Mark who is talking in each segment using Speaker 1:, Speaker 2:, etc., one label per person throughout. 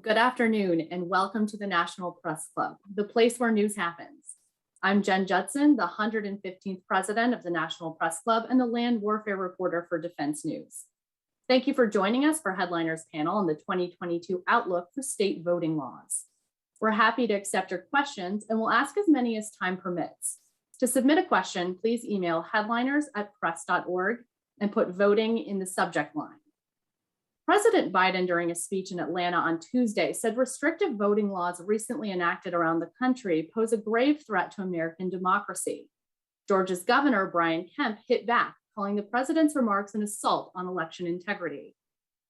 Speaker 1: Good afternoon and welcome to the National Press Club, the place where news happens. I'm Jen Judson, the 115th president of the National Press Club and the land warfare reporter for Defense News. Thank you for joining us for Headliners panel on the 2022 outlook for state voting laws. We're happy to accept your questions and we'll ask as many as time permits. To submit a question, please email headliners@press.org and put voting in the subject line. President Biden, during a speech in Atlanta on Tuesday, said restrictive voting laws recently enacted around the country pose a grave threat to American democracy. Georgia's Governor Brian Kemp hit back, calling the president's remarks an assault on election integrity.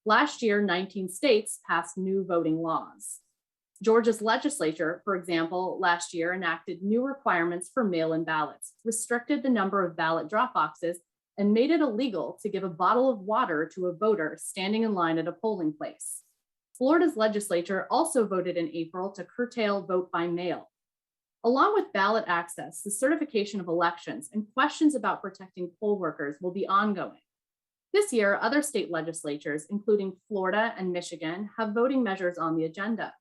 Speaker 1: Last year, 19 states passed new voting laws. Georgia's legislature, for example, last year enacted new requirements for mail-in ballots, restricted the number of ballot drop boxes, and made it illegal to give a bottle of water to a voter standing in line at a polling place. Florida's legislature also voted in April to curtail vote by mail. Along with ballot access, the certification of elections and questions about protecting poll workers will be ongoing. This year, other state legislatures, including Florida and Michigan, have voting measures on the agenda.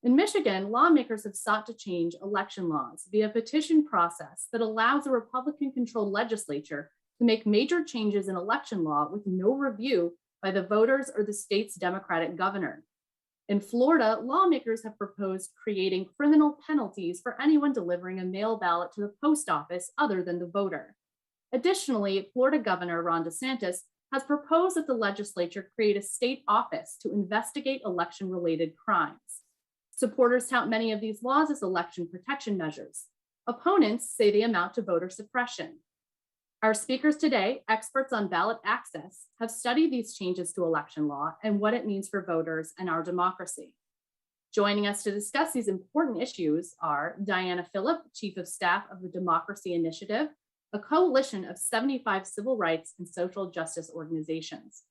Speaker 1: In Michigan, lawmakers have sought to change election laws via a petition process that allows a Republican-controlled legislature to make major changes in election law with no review by the voters or the state's Democratic governor. In Florida, lawmakers have proposed creating criminal penalties for anyone delivering a mail ballot to the post office other than the voter. Additionally, Florida Governor Ron DeSantis has proposed that the legislature create a state office to investigate election-related crimes. Supporters tout many of these laws as election protection measures. Opponents say they amount to voter suppression. Our speakers today, experts on ballot access, have studied these changes to election law and what it means for voters and our democracy. Joining us to discuss these important issues are Diana Phillip, Chief of Staff of the Democracy Initiative, a coalition of 75 civil rights and social justice organizations;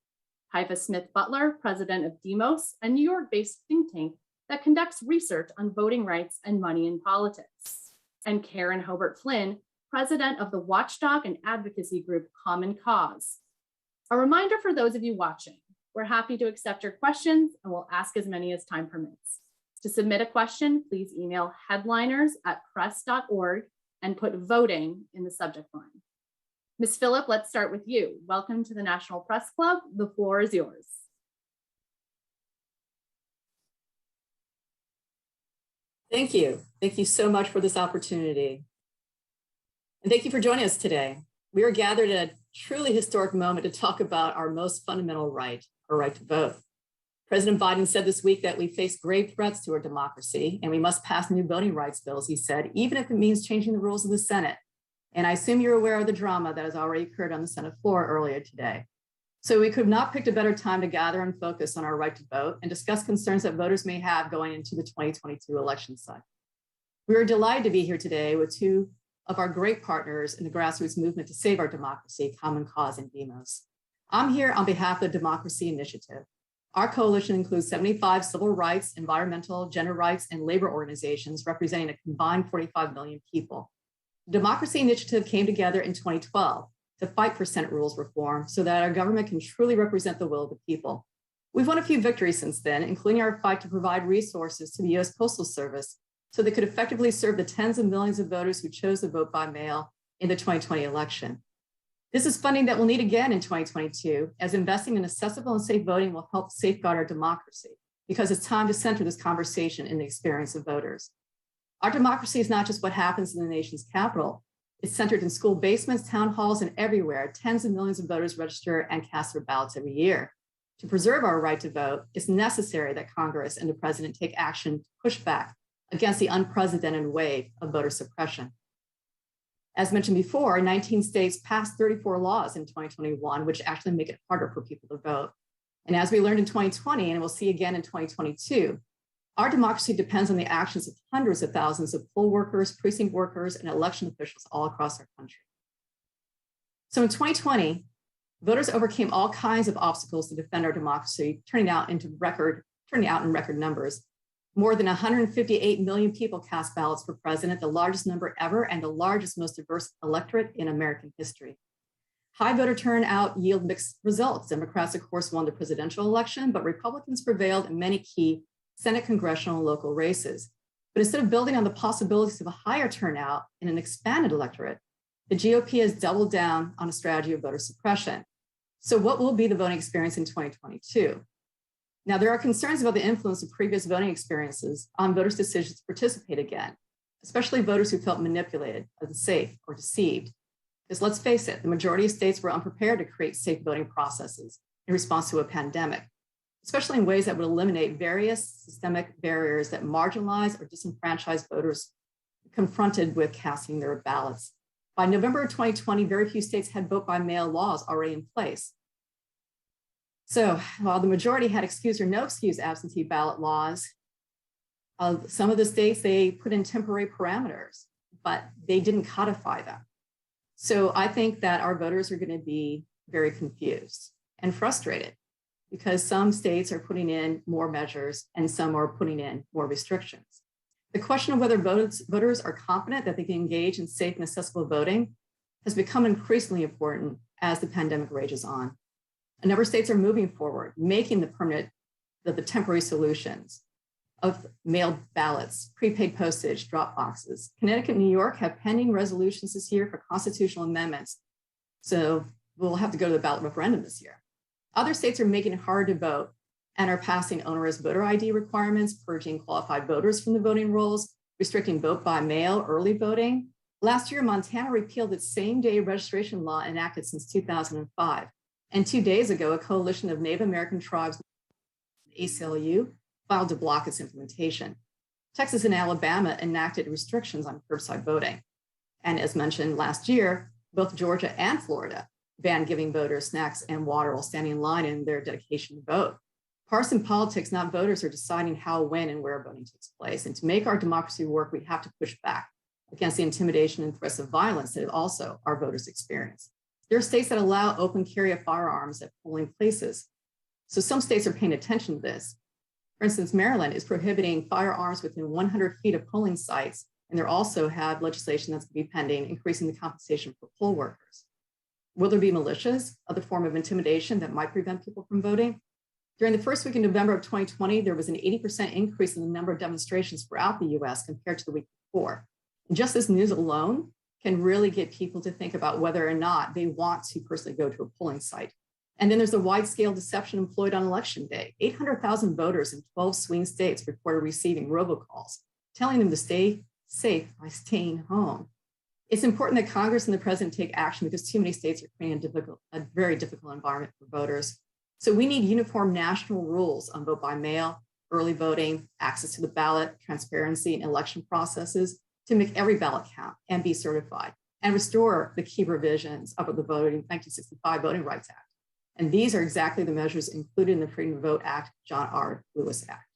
Speaker 1: Taifa Smith Butler, President of Demos, a New York-based think tank that conducts research on voting rights and money in politics; and Karen Hobert Flynn, President of the watchdog and advocacy group Common Cause. A reminder for those of you watching, we're happy to accept your questions and we'll ask as many as time permits. To submit a question, please email headliners@press.org and put voting in the subject line. Ms. Phillip, let's start with you. Welcome to the National Press Club. The floor is yours.
Speaker 2: Thank you. Thank you so much for this opportunity. And thank you for joining us today. We are gathered at a truly historic moment to talk about our most fundamental right, our right to vote. President Biden said this week that we face grave threats to our democracy and we must pass new voting rights bills, he said, even if it means changing the rules of the Senate. And I assume you're aware of the drama that has already occurred on the Senate floor earlier today. So we could have not picked a better time to gather and focus on our right to vote and discuss concerns that voters may have going into the 2022 election cycle. We are delighted to be here today with two of our great partners in the grassroots movement to save our democracy, Common Cause and Demos. I'm here on behalf of the Democracy Initiative. Our coalition includes 75 civil rights, environmental, gender rights, and labor organizations representing a combined 45 million people. The Democracy Initiative came together in 2012 to fight for Senate rules reform so that our government can truly represent the will of the people. We've won a few victories since then, including our fight to provide resources to the U.S. Postal Service so they could effectively serve the tens of millions of voters who chose to vote by mail in the 2020 election. This is funding that we'll need again in 2022, as investing in accessible and safe voting will help safeguard our democracy, because it's time to center this conversation in the experience of voters. Our democracy is not just what happens in the nation's capital. It's centered in school basements, town halls, and everywhere. Tens of millions of voters register and cast their ballots every year. To preserve our right to vote, it's necessary that Congress and the president take action to push back against the unprecedented wave of voter suppression. As mentioned before, 19 states passed 34 laws in 2021, which actually make it harder for people to vote. And as we learned in 2020, and we'll see again in 2022, our democracy depends on the actions of hundreds of thousands of poll workers, precinct workers, and election officials all across our country. So in 2020, voters overcame all kinds of obstacles to defend our democracy, turning out in record numbers. More than 158 million people cast ballots for president, the largest number ever and the largest, most diverse electorate in American history. High voter turnout yield mixed results. Democrats, of course, won the presidential election, but Republicans prevailed in many key Senate, congressional, and local races. But instead of building on the possibilities of a higher turnout in an expanded electorate, the GOP has doubled down on a strategy of voter suppression. So what will be the voting experience in 2022? Now, there are concerns about the influence of previous voting experiences on voters' decisions to participate again, especially voters who felt manipulated, unsafe, or deceived. Because let's face it, the majority of states were unprepared to create safe voting processes in response to a pandemic, especially in ways that would eliminate various systemic barriers that marginalize or disenfranchise voters confronted with casting their ballots. By November of 2020, very few states had vote-by-mail laws already in place. So while the majority had excuse or no excuse absentee ballot laws, some of the states, they put in temporary parameters, but they didn't codify them. So I think that our voters are going to be very confused and frustrated because some states are putting in more measures and some are putting in more restrictions. The question of whether voters are confident that they can engage in safe and accessible voting has become increasingly important as the pandemic rages on. A number of states are moving forward, making the temporary solutions of mailed ballots, prepaid postage, drop boxes. Connecticut and New York have pending resolutions this year for constitutional amendments. So we'll have to go to the ballot referendum this year. Other states are making it hard to vote and are passing onerous voter ID requirements, purging qualified voters from the voting rolls, restricting vote by mail, early voting. Last year, Montana repealed its same-day registration law enacted since 2005. And 2 days ago, a coalition of Native American tribes, the ACLU, filed to block its implementation. Texas and Alabama enacted restrictions on curbside voting. And as mentioned last year, both Georgia and Florida banned giving voters snacks and water while standing in line in their dedication to vote. Partisan politics, not voters, are deciding how, when, and where voting takes place. And to make our democracy work, we have to push back against the intimidation and threats of violence that also our voters experience. There are states that allow open carry of firearms at polling places. So some states are paying attention to this. For instance, Maryland is prohibiting firearms within 100 feet of polling sites, and they also have legislation that's going to be pending, increasing the compensation for poll workers. Will there be militias, other form of intimidation that might prevent people from voting? During the first week in November of 2020, there was an 80% increase in the number of demonstrations throughout the US compared to the week before. And just this news alone can really get people to think about whether or not they want to personally go to a polling site. And then there's the wide-scale deception employed on election day. 800,000 voters in 12 swing states reported receiving robocalls, telling them to stay safe by staying home. It's important that Congress and the president take action because too many states are creating a very difficult environment for voters. So we need uniform national rules on vote by mail, early voting, access to the ballot, transparency in election processes to make every ballot count and be certified and restore the key provisions of the 1965 Voting Rights Act. And these are exactly the measures included in the Freedom to Vote Act, John R. Lewis Act.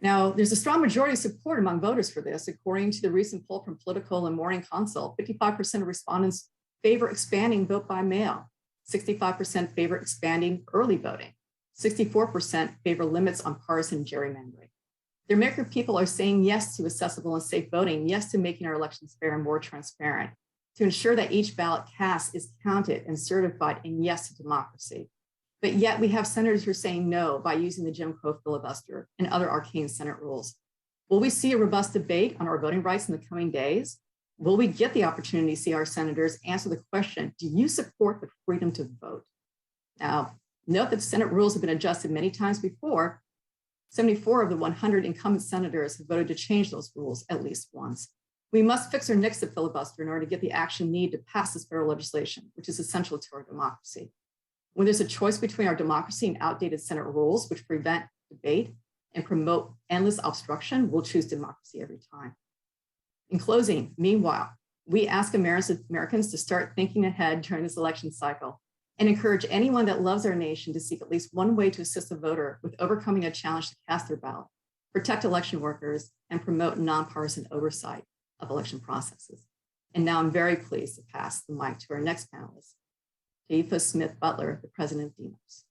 Speaker 2: Now, there's a strong majority support among voters for this. According to the recent poll from Political and Morning Consult, 55% of respondents favor expanding vote by mail, 65% favor expanding early voting, 64% favor limits on partisan gerrymandering. The American people are saying yes to accessible and safe voting, yes to making our elections fair and more transparent, to ensure that each ballot cast is counted and certified, and yes to democracy. But yet we have senators who are saying no by using the Jim Crow filibuster and other arcane Senate rules. Will we see a robust debate on our voting rights in the coming days? Will we get the opportunity to see our senators answer the question, do you support the freedom to vote? Now, note that Senate rules have been adjusted many times before. 74 of the 100 incumbent senators have voted to change those rules at least once. We must fix or nix the filibuster in order to get the action needed to pass this federal legislation, which is essential to our democracy. When there's a choice between our democracy and outdated Senate rules, which prevent debate and promote endless obstruction, we'll choose democracy every time. In closing, meanwhile, we ask Americans to start thinking ahead during this election cycle and encourage anyone that loves our nation to seek at least one way to assist a voter with overcoming a challenge to cast their ballot, protect election workers, and promote nonpartisan oversight of election processes. And now I'm very pleased to pass the mic to our next panelist, Taifa Smith Butler, the president of Demos.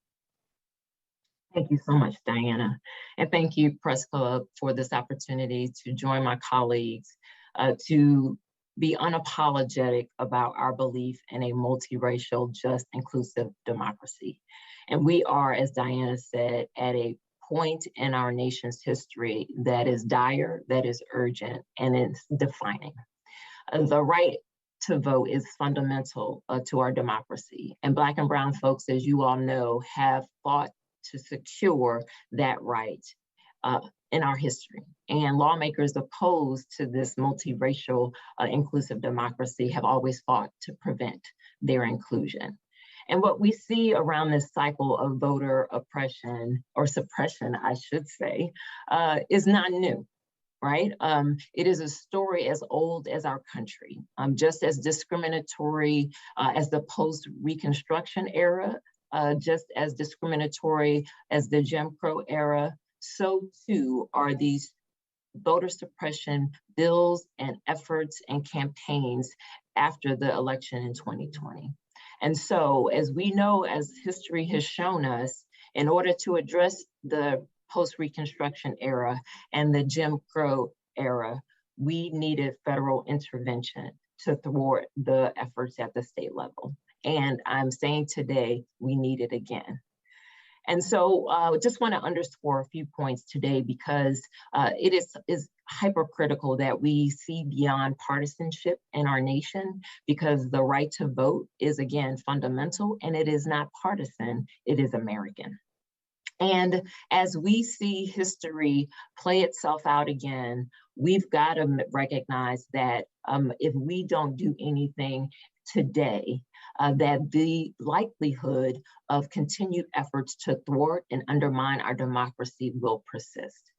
Speaker 3: Thank you so much, Diana. And thank you, Press Club, for this opportunity to join my colleagues to be unapologetic about our belief in a multiracial, just, inclusive democracy. And we are, as Diana said, at a point in our nation's history that is dire, that is urgent, and it's defining. The right to vote is fundamental to our democracy. And Black and brown folks, as you all know, have fought to secure that right in our history. And lawmakers opposed to this multiracial, inclusive democracy have always fought to prevent their inclusion. And what we see around this cycle of voter oppression, or suppression, I should say, is not new, right? It is a story as old as our country. Just as discriminatory as the post-Reconstruction era, just as discriminatory as the Jim Crow era, so too are these voter suppression bills and efforts and campaigns after the election in 2020. And so, as we know, as history has shown us, in order to address the post-Reconstruction era and the Jim Crow era, we needed federal intervention to thwart the efforts at the state level. And I'm saying today, we need it again. And so just want to underscore a few points today, because it is hypercritical that we see beyond partisanship in our nation, because the right to vote is, again, fundamental, and it is not partisan, it is American. And as we see history play itself out again, we've got to recognize that if we don't do anything today, that the likelihood of continued efforts to thwart and undermine our democracy will persist.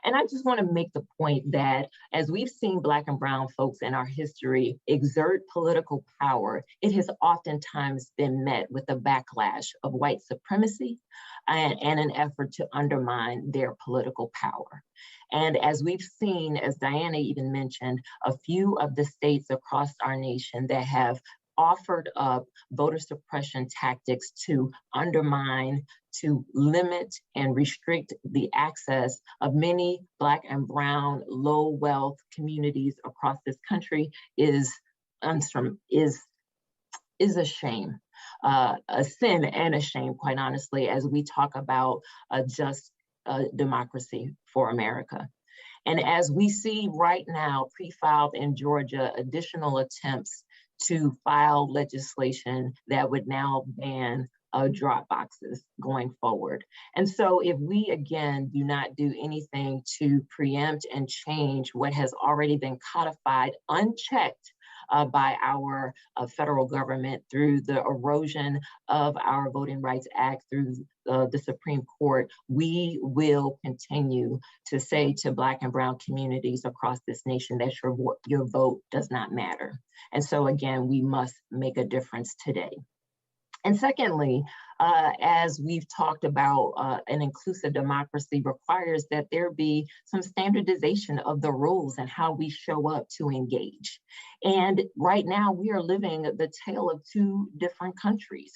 Speaker 3: And I just want to make the point that as we've seen Black and brown folks in our history exert political power, it has oftentimes been met with a backlash of white supremacy and an effort to undermine their political power. And as we've seen, as Diana even mentioned, a few of the states across our nation that have offered up voter suppression tactics to undermine, to limit and restrict the access of many Black and brown low wealth communities across this country is a shame, a sin and a shame, quite honestly, as we talk about a just democracy for America. And as we see right now, pre-filed in Georgia, additional attempts to file legislation that would now ban drop boxes going forward. And so if we, again, do not do anything to preempt and change what has already been codified unchecked by our federal government through the erosion of our Voting Rights Act, through the Supreme Court, we will continue to say to Black and brown communities across this nation that your vote does not matter. And so again, we must make a difference today. And secondly, as we've talked about, an inclusive democracy requires that there be some standardization of the rules and how we show up to engage. And right now we are living the tale of two different countries,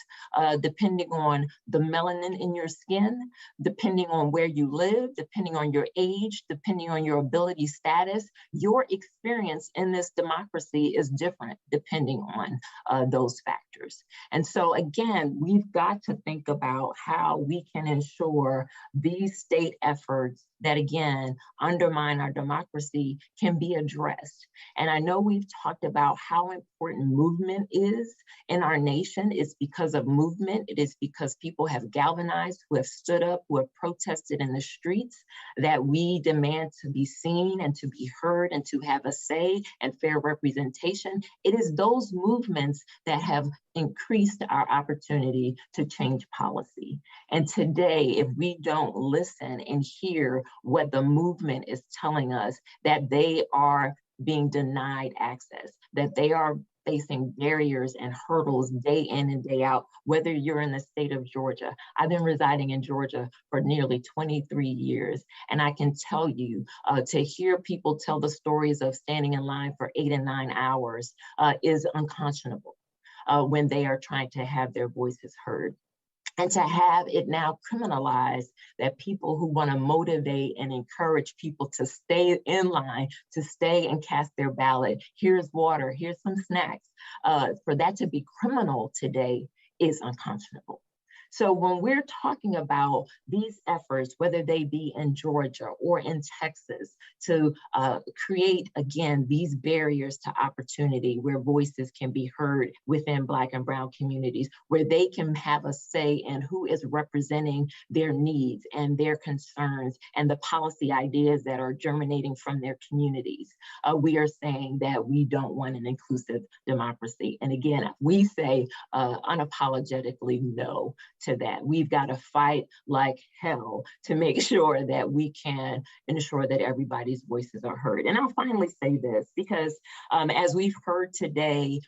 Speaker 3: depending on the melanin in your skin, depending on where you live, depending on your age, depending on your ability status. Your experience in this democracy is different depending on those factors. And so again, we've got to think about how we can ensure these state efforts that, again, undermine our democracy can be addressed. And I know we've talked about how important movement is in our nation. It's because of movement. It is because people have galvanized, who have stood up, who have protested in the streets, that we demand to be seen and to be heard and to have a say and fair representation. It is those movements that have increased our opportunity to change policy. And today, if we don't listen and hear what the movement is telling us, that they are being denied access, that they are facing barriers and hurdles day in and day out, whether you're in the state of Georgia. I've been residing in Georgia for nearly 23 years. And I can tell you, to hear people tell the stories of standing in line for 8 and 9 hours is unconscionable when they are trying to have their voices heard. And to have it now criminalized, that people who want to motivate and encourage people to stay in line, to stay and cast their ballot, here's water, here's some snacks, for that to be criminal today is unconscionable. So when we're talking about these efforts, whether they be in Georgia or in Texas, to create, again, these barriers to opportunity where voices can be heard within Black and Brown communities, where they can have a say in who is representing their needs and their concerns and the policy ideas that are germinating from their communities. We are saying that we don't want an inclusive democracy. And again, we say unapologetically no to that. We've got to fight like hell to make sure that we can ensure that everybody's voices are heard. And I'll finally say this, because as we've heard today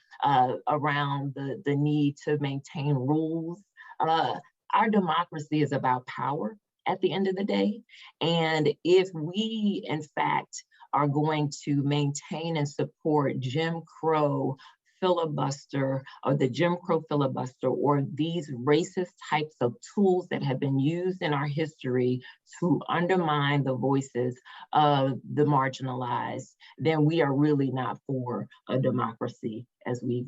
Speaker 3: around the need to maintain rules, our democracy is about power at the end of the day. And if we, in fact, are going to maintain and support Jim Crow filibuster, or the Jim Crow filibuster, or these racist types of tools that have been used in our history to undermine the voices of the marginalized, then we are really not for a democracy as we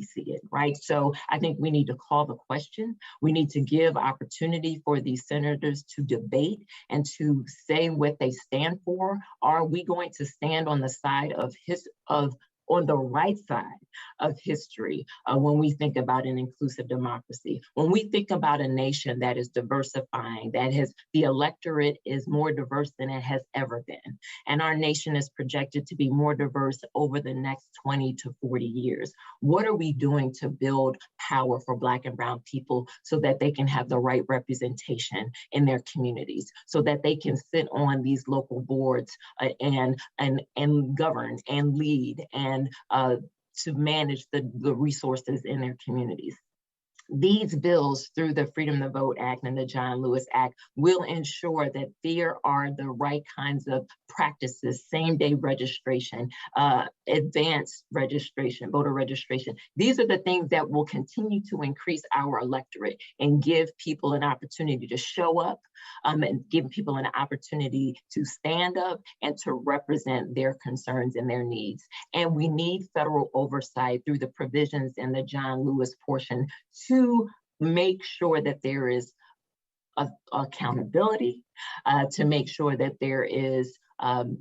Speaker 3: see it, right? So I think we need to call the question. We need to give opportunity for these senators to debate and to say what they stand for. Are we going to stand on the side on the right side of history when we think about an inclusive democracy, when we think about a nation that is diversifying, the electorate is more diverse than it has ever been. And our nation is projected to be more diverse over the next 20 to 40 years. What are we doing to build power for Black and Brown people so that they can have the right representation in their communities, so that they can sit on these local boards and govern and lead and to manage the resources in their communities? These bills, through the Freedom to Vote Act and the John Lewis Act, will ensure that there are the right kinds of practices: same-day registration, advanced registration, voter registration. These are the things that will continue to increase our electorate and give people an opportunity to show up, and give people an opportunity to stand up and to represent their concerns and their needs. And we need federal oversight through the provisions in the John Lewis portion to make sure that there is accountability, to make sure that there is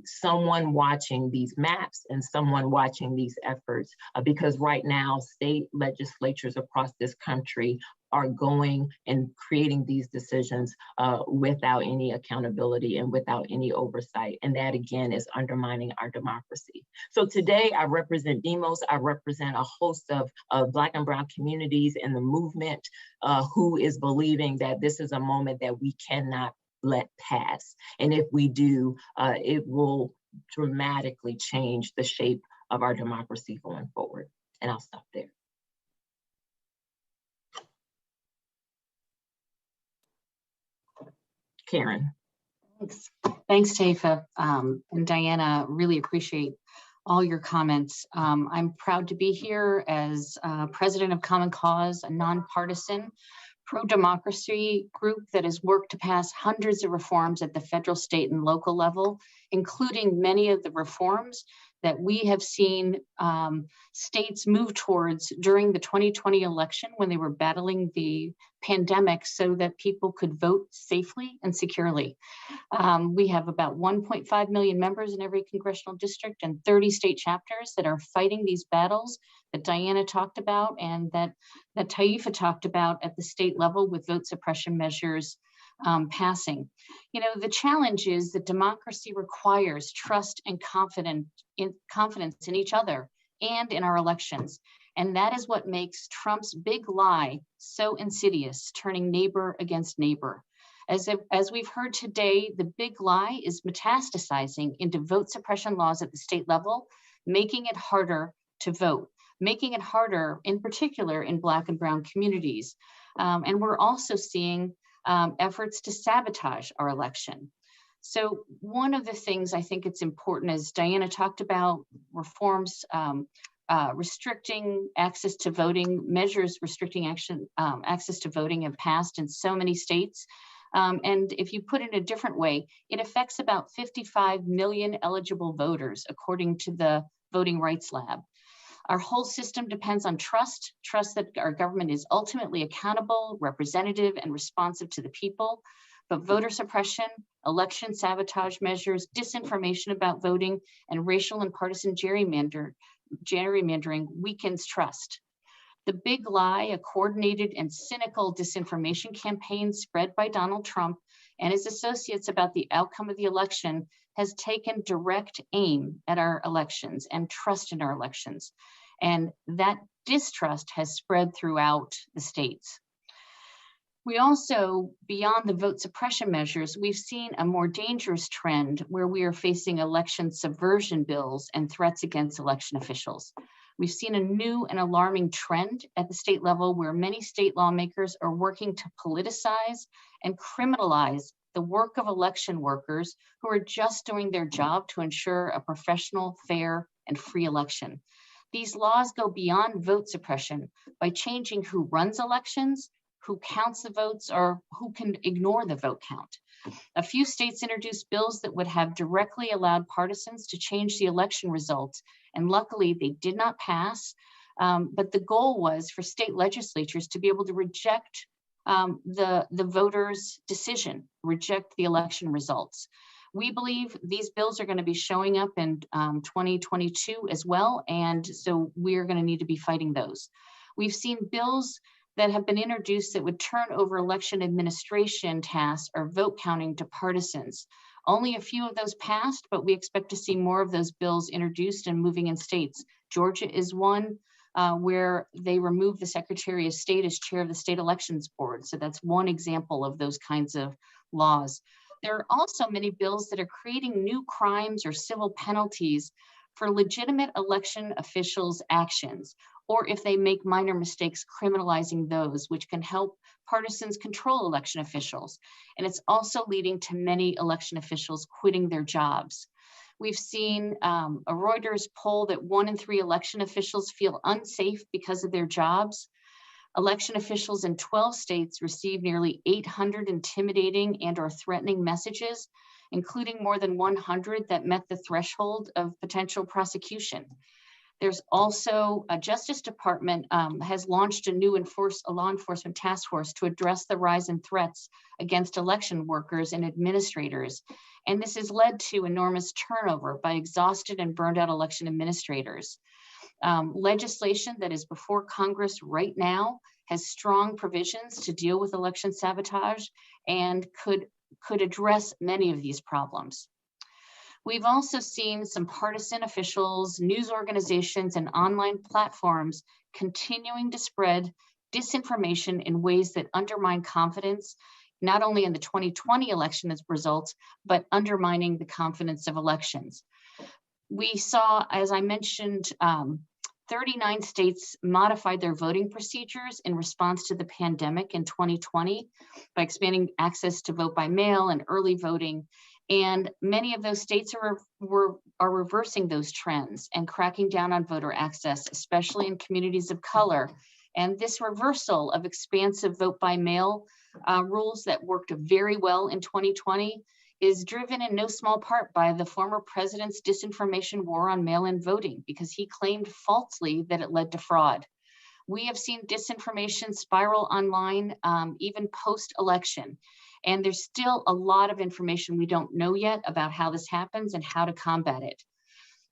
Speaker 3: someone watching these maps and someone watching these efforts, because right now state legislatures across this country are going and creating these decisions without any accountability and without any oversight. And that, again, is undermining our democracy. So today I represent Demos. I represent a host of Black and Brown communities in the movement who is believing that this is a moment that we cannot let pass. And if we do, it will dramatically change the shape of our democracy going forward. And I'll stop there. Karen.
Speaker 4: Thanks, Taifa. And Diana, really appreciate all your comments. I'm proud to be here as president of Common Cause, a nonpartisan pro-democracy group that has worked to pass hundreds of reforms at the federal, state, and local level, including many of the reforms that we have seen states move towards during the 2020 election when they were battling the pandemic so that people could vote safely and securely. We have about 1.5 million members in every congressional district and 30 state chapters that are fighting these battles that Diana talked about and that Taifa talked about at the state level with vote suppression measures passing. You know, the challenge is that democracy requires trust and confidence in each other and in our elections. And that is what makes Trump's big lie so insidious, turning neighbor against neighbor. As we've heard today, the big lie is metastasizing into vote suppression laws at the state level, making it harder to vote, making it harder, in particular, in Black and Brown communities. And we're also seeing efforts to sabotage our election. So one of the things I think it's important, as Diana talked about, reforms restricting access to voting, measures restricting access to voting have passed in so many states. And if you put it a different way, it affects about 55 million eligible voters, according to the Voting Rights Lab. Our whole system depends on trust that our government is ultimately accountable, representative, and responsive to the people. But voter suppression, election sabotage measures, disinformation about voting, and racial and partisan gerrymandering weakens trust. The big lie, a coordinated and cynical disinformation campaign spread by Donald Trump and his associates about the outcome of the election, has taken direct aim at our elections and trust in our elections. And that distrust has spread throughout the states. We also, beyond the vote suppression measures, we've seen a more dangerous trend where we are facing election subversion bills and threats against election officials. We've seen a new and alarming trend at the state level where many state lawmakers are working to politicize and criminalize the work of election workers who are just doing their job to ensure a professional, fair, and free election. These laws go beyond vote suppression by changing who runs elections, who counts the votes, or who can ignore the vote count. A few states introduced bills that would have directly allowed partisans to change the election results, and luckily they did not pass. But the goal was for state legislatures to be able to reject the voters' decision, reject the election results. We believe these bills are going to be showing up in 2022 as well, and so we're going to need to be fighting those. We've seen bills that have been introduced that would turn over election administration tasks or vote counting to partisans. Only a few of those passed, but we expect to see more of those bills introduced and moving in states. Georgia is one where they removed the Secretary of State as chair of the state elections board. So that's one example of those kinds of laws. There are also many bills that are creating new crimes or civil penalties for legitimate election officials' actions, or if they make minor mistakes, criminalizing those, which can help partisans control election officials. And it's also leading to many election officials quitting their jobs. We've seen a Reuters poll that 1 in 3 election officials feel unsafe because of their jobs. Election officials in 12 states received nearly 800 intimidating and or threatening messages, including more than 100 that met the threshold of potential prosecution. There's also a Justice Department has launched a new law enforcement task force to address the rise in threats against election workers and administrators. And this has led to enormous turnover by exhausted and burned out election administrators. Legislation that is before Congress right now has strong provisions to deal with election sabotage and could address many of these problems. We've also seen some partisan officials, news organizations, and online platforms continuing to spread disinformation in ways that undermine confidence, not only in the 2020 election results, but undermining the confidence of elections. We saw, as I mentioned, 39 states modified their voting procedures in response to the pandemic in 2020 by expanding access to vote by mail and early voting. And many of those states are reversing those trends and cracking down on voter access, especially in communities of color. And this reversal of expansive vote by mail rules that worked very well in 2020 is driven in no small part by the former president's disinformation war on mail-in voting, because he claimed falsely that it led to fraud. We have seen disinformation spiral online, even post-election. And there's still a lot of information we don't know yet about how this happens and how to combat it.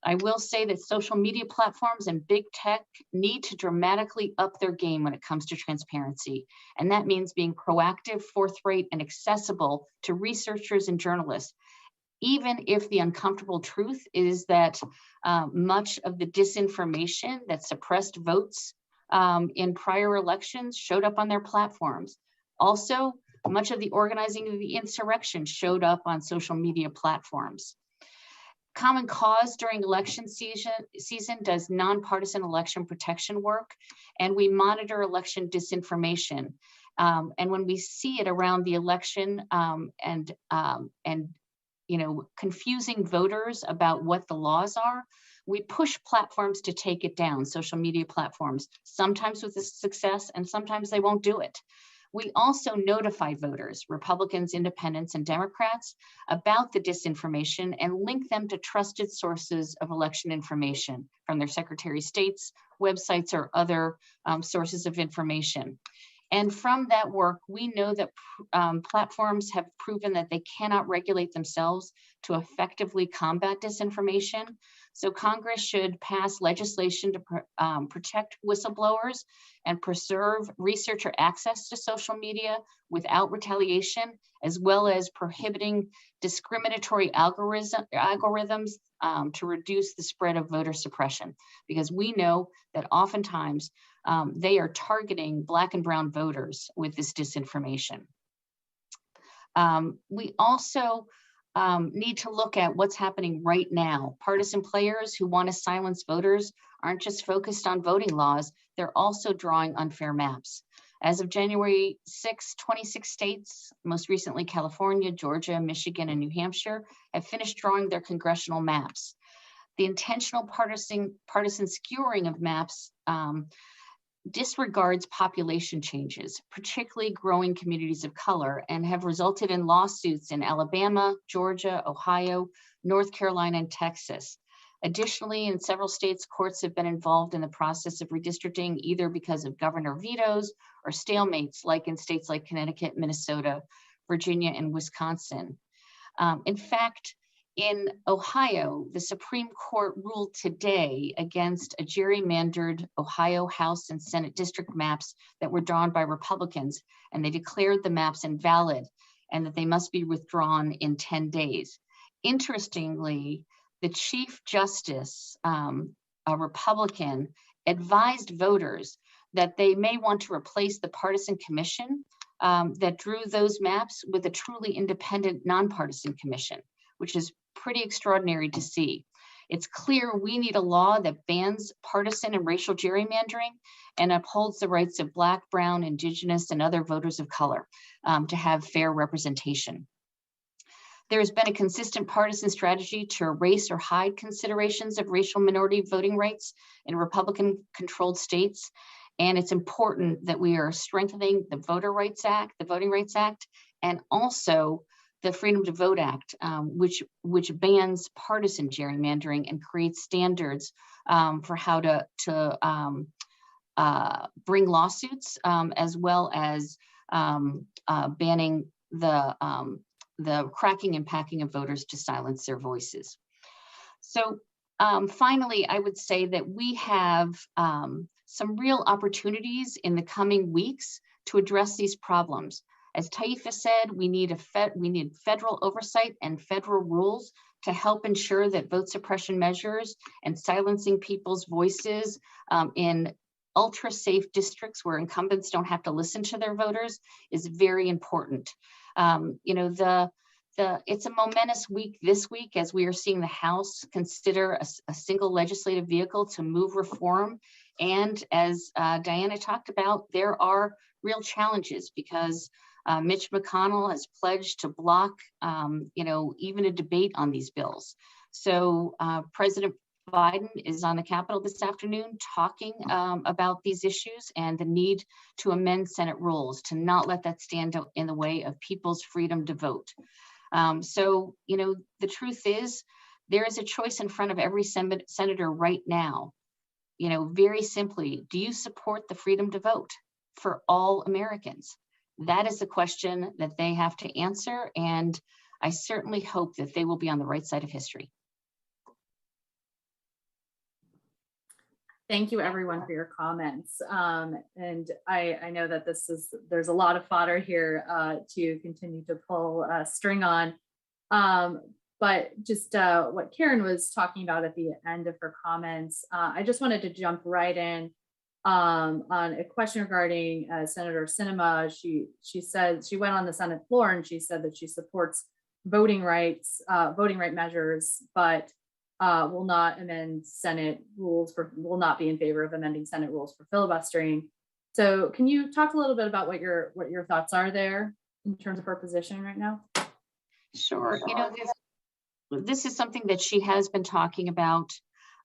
Speaker 4: I will say that social media platforms and big tech need to dramatically up their game when it comes to transparency. And that means being proactive, forthright, and accessible to researchers and journalists, even if the uncomfortable truth is that much of the disinformation that suppressed votes in prior elections showed up on their platforms. Also, much of the organizing of the insurrection showed up on social media platforms. Common Cause during election season does nonpartisan election protection work, and we monitor election disinformation. And when we see it around the election and confusing voters about what the laws are, we push platforms to take it down, social media platforms, sometimes with success and sometimes they won't do it. We also notify voters, Republicans, Independents, and Democrats, about the disinformation and link them to trusted sources of election information from their Secretary of State's websites or other sources of information. And from that work, we know that platforms have proven that they cannot regulate themselves to effectively combat disinformation. So Congress should pass legislation to protect whistleblowers and preserve researcher access to social media without retaliation, as well as prohibiting discriminatory algorithms to reduce the spread of voter suppression, because we know that oftentimes they are targeting Black and brown voters with this disinformation. We also need to look at what's happening right now. Partisan players who want to silence voters aren't just focused on voting laws, they're also drawing unfair maps. As of January 6, 26 states, most recently California, Georgia, Michigan, and New Hampshire, have finished drawing their congressional maps. The intentional partisan skewering of maps disregards population changes, particularly growing communities of color, and have resulted in lawsuits in Alabama, Georgia, Ohio, North Carolina, and Texas. Additionally, in several states, courts have been involved in the process of redistricting, either because of governor vetoes or stalemates, like in states like Connecticut, Minnesota, Virginia, and Wisconsin. In fact, in Ohio, the Supreme Court ruled today against a gerrymandered Ohio House and Senate district maps that were drawn by Republicans, and they declared the maps invalid and that they must be withdrawn in 10 days. Interestingly, the Chief Justice, a Republican, advised voters that they may want to replace the partisan commission that drew those maps with a truly independent, nonpartisan commission, which is pretty extraordinary to see. It's clear we need a law that bans partisan and racial gerrymandering and upholds the rights of Black, brown, Indigenous, and other voters of color to have fair representation. There has been a consistent partisan strategy to erase or hide considerations of racial minority voting rights in Republican-controlled states, and it's important that we are strengthening the Voting Rights Act, and also the Freedom to Vote Act, which bans partisan gerrymandering and creates standards for how to bring lawsuits, as well as banning the cracking and packing of voters to silence their voices. So finally, I would say that we have some real opportunities in the coming weeks to address these problems. As Taifa said, we need federal oversight and federal rules to help ensure that vote suppression measures and silencing people's voices in ultra-safe districts where incumbents don't have to listen to their voters is very important. It's a momentous week this week as we are seeing the House consider a single legislative vehicle to move reform. And as Diana talked about, there are real challenges because Mitch McConnell has pledged to block, even a debate on these bills. So President Biden is on the Capitol this afternoon talking about these issues and the need to amend Senate rules to not let that stand in the way of people's freedom to vote. The truth is, there is a choice in front of every senator right now. Very simply, do you support the freedom to vote for all Americans? That is the question that they have to answer, and I certainly hope that they will be on the right side of history.
Speaker 1: Thank you, everyone, for your comments. And I know that there's a lot of fodder here to continue to pull string on. But just what Karen was talking about at the end of her comments, I just wanted to jump right in on a question regarding Senator Sinema. She said she went on the Senate floor and she said that she supports voting right measures, but will not amend Senate rules will not be in favor of amending Senate rules for filibustering. So can you talk a little bit about what your thoughts are there in terms of her position right now?
Speaker 4: Sure. This is something that she has been talking about.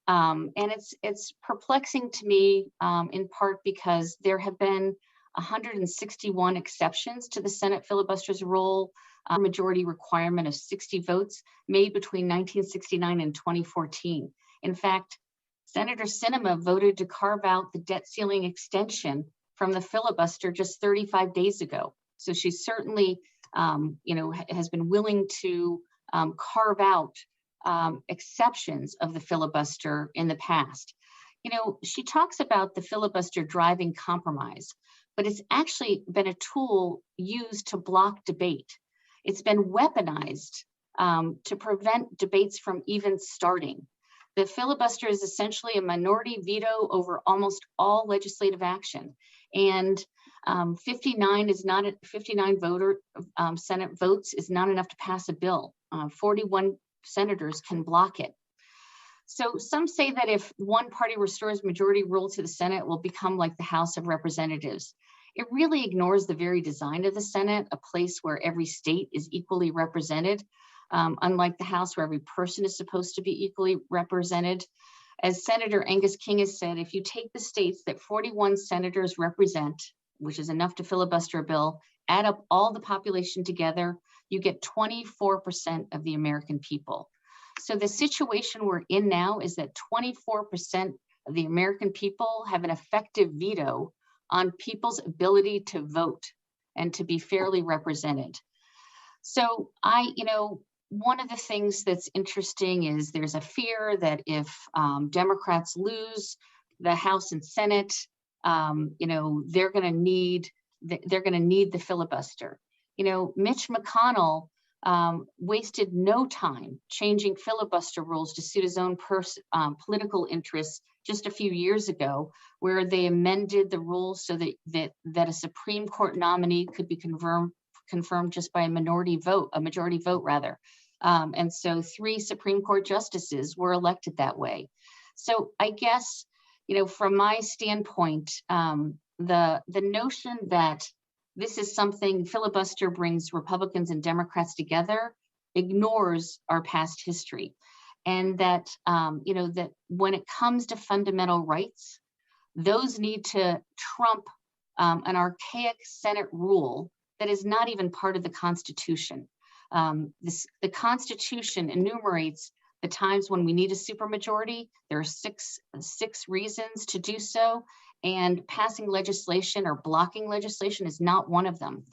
Speaker 4: And it's perplexing to me in part because there have been 161 exceptions to the Senate filibuster's rule, majority requirement of 60 votes made between 1969 and 2014. In fact, Senator Sinema voted to carve out the debt ceiling extension from the filibuster just 35 days ago. So she certainly, has been willing to carve out exceptions of the filibuster in the past. She talks about the filibuster driving compromise, but it's actually been a tool used to block debate. It's been weaponized to prevent debates from even starting. The filibuster is essentially a minority veto over almost all legislative action. And 59 Senate votes is not enough to pass a bill. 41 senators can block it. So some say that if one party restores majority rule to the Senate, it will become like the House of Representatives. It really ignores the very design of the Senate, a place where every state is equally represented, unlike the House where every person is supposed to be equally represented. As Senator Angus King has said, if you take the states that 41 senators represent, which is enough to filibuster a bill, add up all the population together, you get 24% of the American people. So the situation we're in now is that 24% of the American people have an effective veto on people's ability to vote and to be fairly represented. So one of the things that's interesting is there's a fear that if Democrats lose the House and Senate, they're going to need the filibuster. Mitch McConnell wasted no time changing filibuster rules to suit his own political interests just a few years ago, where they amended the rules so that a Supreme Court nominee could be confirmed just by a majority vote. And so 3 Supreme Court justices were elected that way. So I guess, from my standpoint, the notion that this is something filibuster brings Republicans and Democrats together ignores our past history. And that, that when it comes to fundamental rights, those need to trump an archaic Senate rule that is not even part of the Constitution. The Constitution enumerates the times when we need a supermajority. There are six reasons to do so, and passing legislation or blocking legislation is not one of them.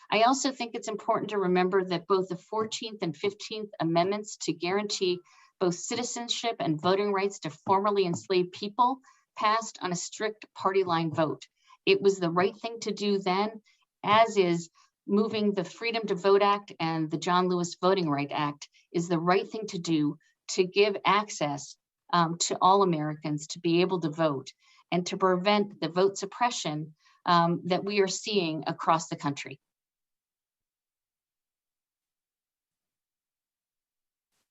Speaker 4: I also think it's important to remember that both the 14th and 15th Amendments to guarantee both citizenship and voting rights to formerly enslaved people passed on a strict party line vote. It was the right thing to do then, as is moving the Freedom to Vote Act and the John Lewis Voting Rights Act is the right thing to do to give access to all Americans to be able to vote and to prevent the vote suppression that we are seeing across the country.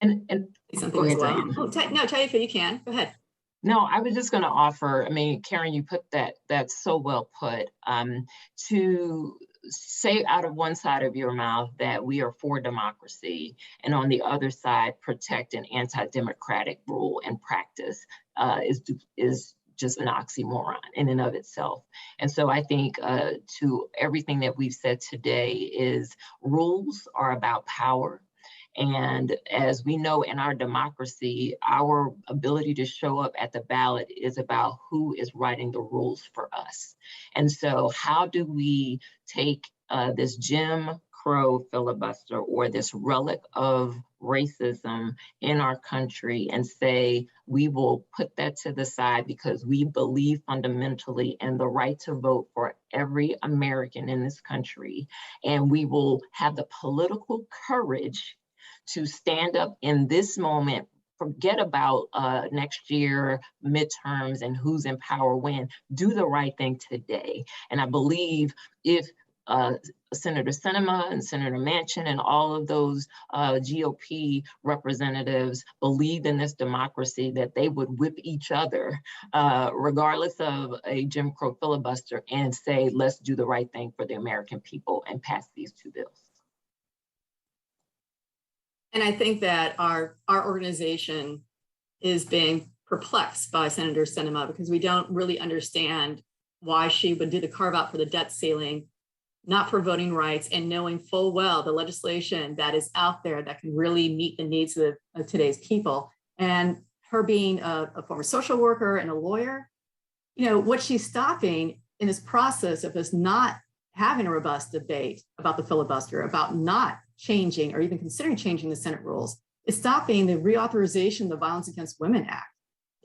Speaker 3: And
Speaker 2: something as well. Oh, no, Taifa, you can. Go ahead.
Speaker 3: No, I was just going to offer, Karen, you put that's so well put, to say out of one side of your mouth that we are for democracy, and on the other side, protect an anti-democratic rule and practice is just an oxymoron in and of itself. And so I think to everything that we've said today is rules are about power. And as we know in our democracy, our ability to show up at the ballot is about who is writing the rules for us. And so how do we take this Jim Crow filibuster or this relic of racism in our country and say, we will put that to the side because we believe fundamentally in the right to vote for every American in this country. And we will have the political courage to stand up in this moment, forget about next year, midterms, and who's in power when, do the right thing today. And I believe if Senator Sinema and Senator Manchin and all of those GOP representatives believed in this democracy, that they would whip each other, regardless of a Jim Crow filibuster, and say, let's do the right thing for the American people and pass these 2 bills.
Speaker 2: And I think that our organization is being perplexed by Senator Sinema because we don't really understand why she would do the carve out for the debt ceiling, not for voting rights, and knowing full well the legislation that is out there that can really meet the needs of today's people. And her being a former social worker and a lawyer, you know, what she's stopping in this process of us not having a robust debate about the filibuster, about not changing or even considering changing the Senate rules, is stopping the reauthorization of the Violence Against Women Act.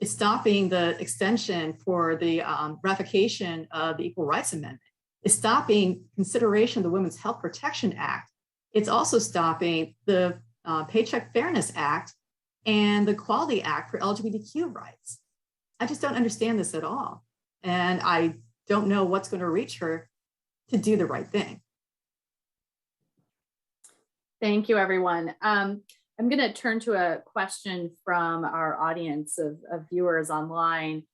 Speaker 2: It's stopping the extension for the ratification of the Equal Rights Amendment. It's stopping consideration of the Women's Health Protection Act. It's also stopping the Paycheck Fairness Act and the Equality Act for LGBTQ rights. I just don't understand this at all. And I don't know what's going to reach her to do the right thing.
Speaker 1: Thank you, everyone. I'm going to turn to a question from our audience of viewers online.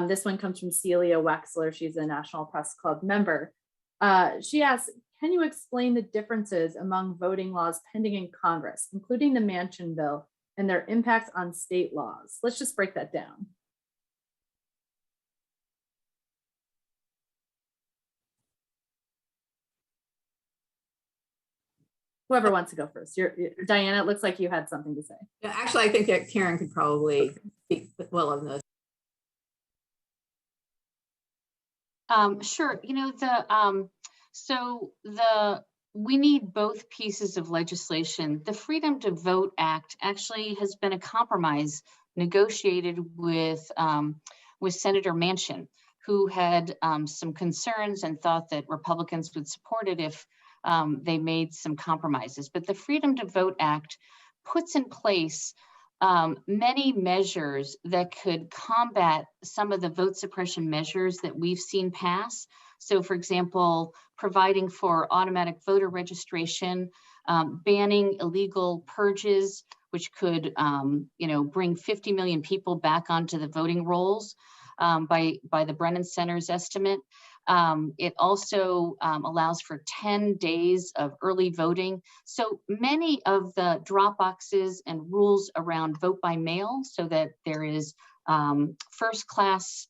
Speaker 1: This one comes from Celia Wexler. She's a National Press Club member. She asks, can you explain the differences among voting laws pending in Congress, including the Manchin bill, and their impact on state laws? Let's just break that down. Whoever wants to go first. Diana, it looks like you had something to say.
Speaker 2: Yeah, actually, I think that Karen could probably speak well on this.
Speaker 4: Sure. You know, we need both pieces of legislation. The Freedom to Vote Act actually has been a compromise negotiated with Senator Manchin, who had some concerns and thought that Republicans would support it if they made some compromises. But the Freedom to Vote Act puts in place many measures that could combat some of the vote suppression measures that we've seen pass. So, for example, providing for automatic voter registration, banning illegal purges, which could, bring 50 million people back onto the voting rolls by the Brennan Center's estimate. It also allows for 10 days of early voting. So many of the drop boxes and rules around vote by mail, so that there is first class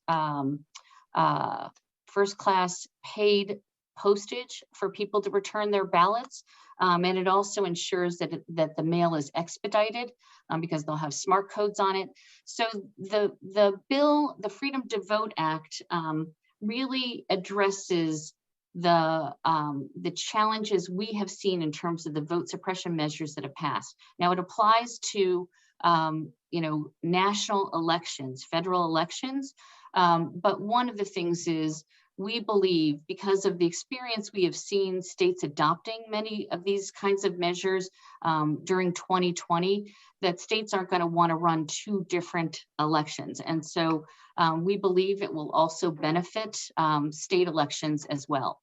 Speaker 4: paid postage for people to return their ballots. And it also ensures that the mail is expedited because they'll have smart codes on it. So the bill, the Freedom to Vote Act, really addresses the challenges we have seen in terms of the vote suppression measures that have passed. Now it applies to national elections, federal elections, but one of the things is we believe, because of the experience we have seen states adopting many of these kinds of measures during 2020, that states aren't going to want to run two different elections. And so we believe it will also benefit state elections as well.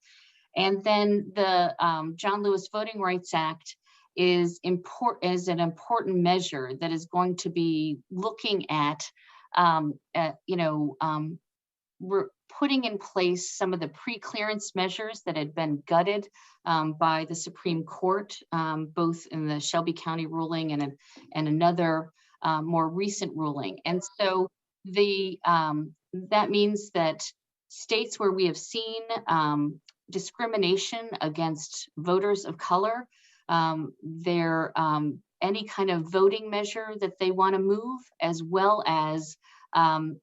Speaker 4: And then the John Lewis Voting Rights Act is an important measure that is going to be looking at we're putting in place some of the pre-clearance measures that had been gutted by the Supreme Court, both in the Shelby County ruling and another more recent ruling. And so that means that states where we have seen discrimination against voters of color, any kind of voting measure that they want to move, as well as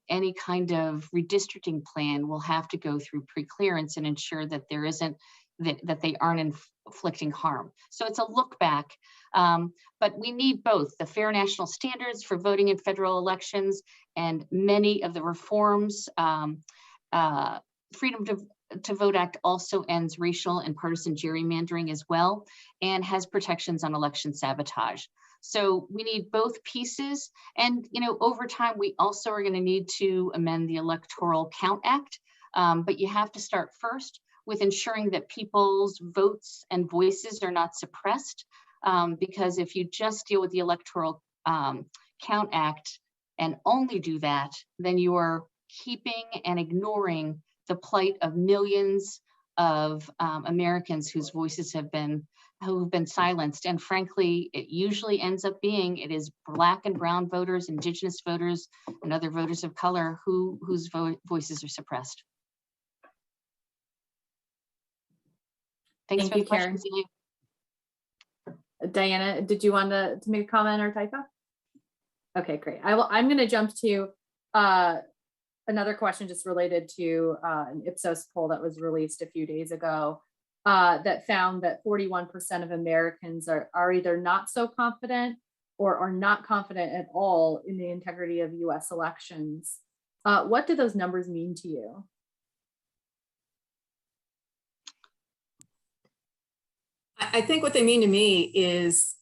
Speaker 4: any kind of redistricting plan, will have to go through pre-clearance and ensure that there isn't that they aren't inflicting harm. So it's a look back, but we need both the fair national standards for voting in federal elections, and many of the reforms. Freedom to Vote Act also ends racial and partisan gerrymandering as well, and has protections on election sabotage. So we need both pieces. And over time, we also are going to need to amend the Electoral Count Act. But you have to start first with ensuring that people's votes and voices are not suppressed. Because if you just deal with the Electoral Count Act and only do that, then you are keeping and ignoring the plight of millions of Americans whose voices have been silenced. And frankly, it usually ends up being, it is Black and brown voters, Indigenous voters, and other voters of color whose voices are suppressed. Thanks
Speaker 1: Thank
Speaker 4: for
Speaker 1: you,
Speaker 4: the question,
Speaker 1: Karen.
Speaker 4: Celia.
Speaker 1: Diana, did you want to make a comment, or Taifa? Okay, great. I'm going to jump to another question just related to an Ipsos poll that was released a few days ago that found that 41% of Americans are either not so confident or are not confident at all in the integrity of US elections. What do those numbers mean to you?
Speaker 2: I think what they mean to me is,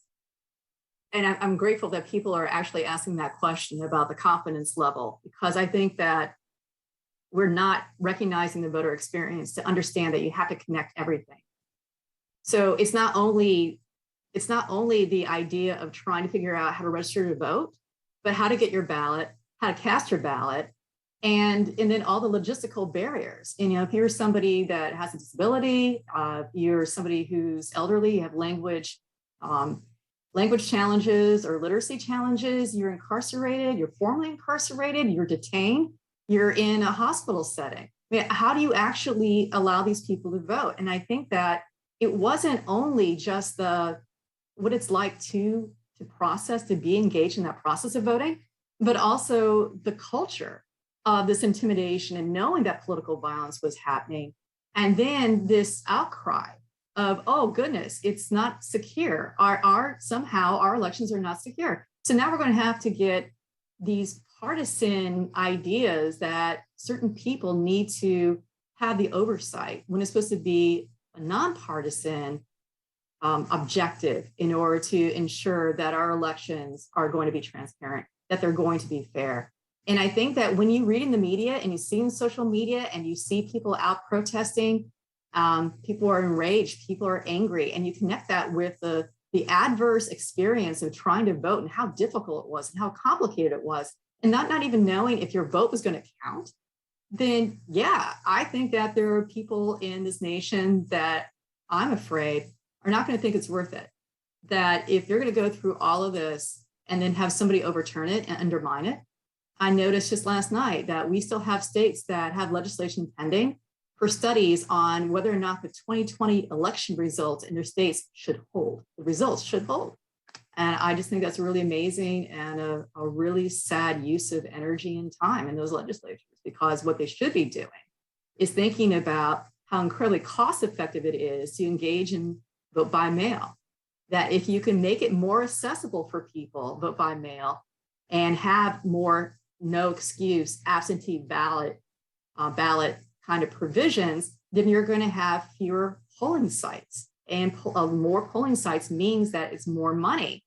Speaker 2: and I'm grateful that people are actually asking that question about the confidence level, because I think that we're not recognizing the voter experience to understand that you have to connect everything. So it's not only the idea of trying to figure out how to register to vote, but how to get your ballot, how to cast your ballot, and then all the logistical barriers. And, if you're somebody that has a disability, you're somebody who's elderly, you have language challenges or literacy challenges, you're incarcerated, you're formally incarcerated, you're detained, you're in a hospital setting. I mean, how do you actually allow these people to vote? And I think that it wasn't only just what it's like to process, to be engaged in that process of voting, but also the culture of this intimidation and knowing that political violence was happening. And then this outcry of, oh goodness, it's not secure. Somehow our elections are not secure. So now we're going to have to get these partisan ideas that certain people need to have the oversight when it's supposed to be a nonpartisan objective in order to ensure that our elections are going to be transparent, that they're going to be fair. And I think that when you read in the media and you see in social media and you see people out protesting, people are enraged, people are angry, and you connect that with the adverse experience of trying to vote and how difficult it was and how complicated it was, and not even knowing if your vote was going to count, then yeah, I think that there are people in this nation that I'm afraid are not going to think it's worth it. That if you're going to go through all of this and then have somebody overturn it and undermine it. I noticed just last night that we still have states that have legislation pending for studies on whether or not the 2020 election results in their states should hold. The results should hold. And I just think that's really amazing and a really sad use of energy and time in those legislatures, because what they should be doing is thinking about how incredibly cost effective it is to engage in vote by mail. That if you can make it more accessible for people, vote by mail, and have more no excuse absentee ballot kind of provisions, then you're going to have fewer polling sites. And more polling sites means that it's more money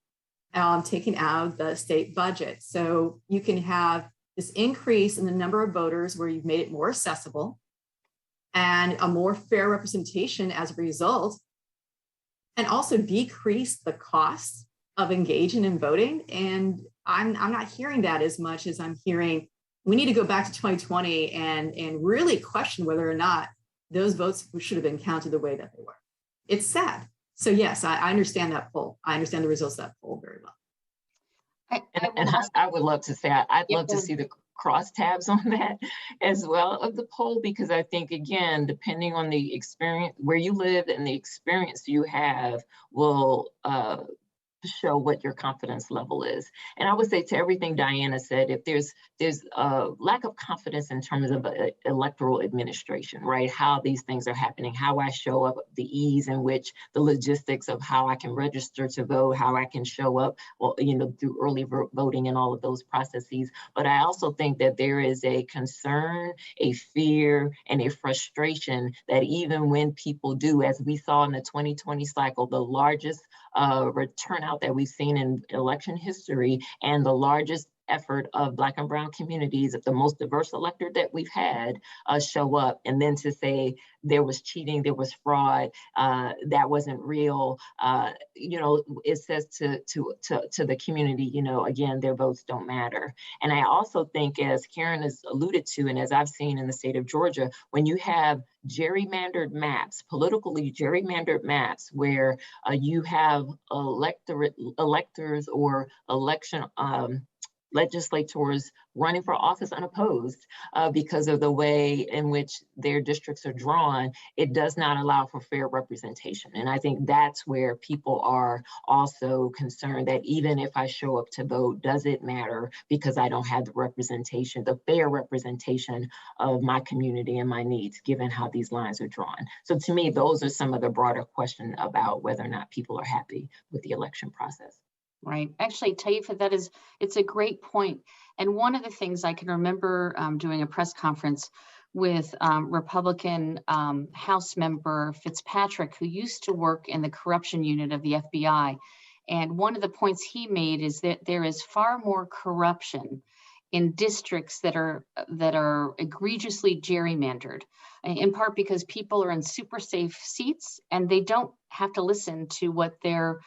Speaker 2: taken out of the state budget. So you can have this increase in the number of voters where you've made it more accessible and a more fair representation as a result, and also decrease the cost of engaging in voting. And I'm not hearing that as much as I'm hearing we need to go back to 2020 and really question whether or not those votes should have been counted the way that they were. It's sad. So yes, I understand that poll. I understand the results of that poll very well.
Speaker 3: I would love to say, I'd love to see the crosstabs on that as well of the poll, because I think, again, depending on the experience, where you live and the experience you have will show what your confidence level is. And I would say to everything Diana said, if there's a lack of confidence in terms of electoral administration, right? How these things are happening, how I show up, the ease in which the logistics of how I can register to vote, how I can show up, well, through early voting and all of those processes. But I also think that there is a concern, a fear, and a frustration that even when people do, as we saw in the 2020 cycle, the largest turnout that we've seen in election history and the largest effort of Black and Brown communities, of the most diverse electorate that we've had show up, and then to say there was cheating, there was fraud, that wasn't real, it says to the community, again, their votes don't matter. And I also think, as Karen has alluded to, and as I've seen in the state of Georgia, when you have gerrymandered maps, politically gerrymandered maps, where you have electors or election legislators running for office unopposed because of the way in which their districts are drawn. It does not allow for fair representation. And I think that's where people are also concerned that even if I show up to vote, does it matter because I don't have the representation, the fair representation of my community and my needs, given how these lines are drawn. So to me, those are some of the broader questions about whether or not people are happy with the election process.
Speaker 4: Right. Actually, Taifa, it's a great point. And one of the things I can remember doing a press conference with Republican House member Fitzpatrick, who used to work in the corruption unit of the FBI. And one of the points he made is that there is far more corruption in districts that are egregiously gerrymandered, in part because people are in super safe seats and they don't have to listen to what their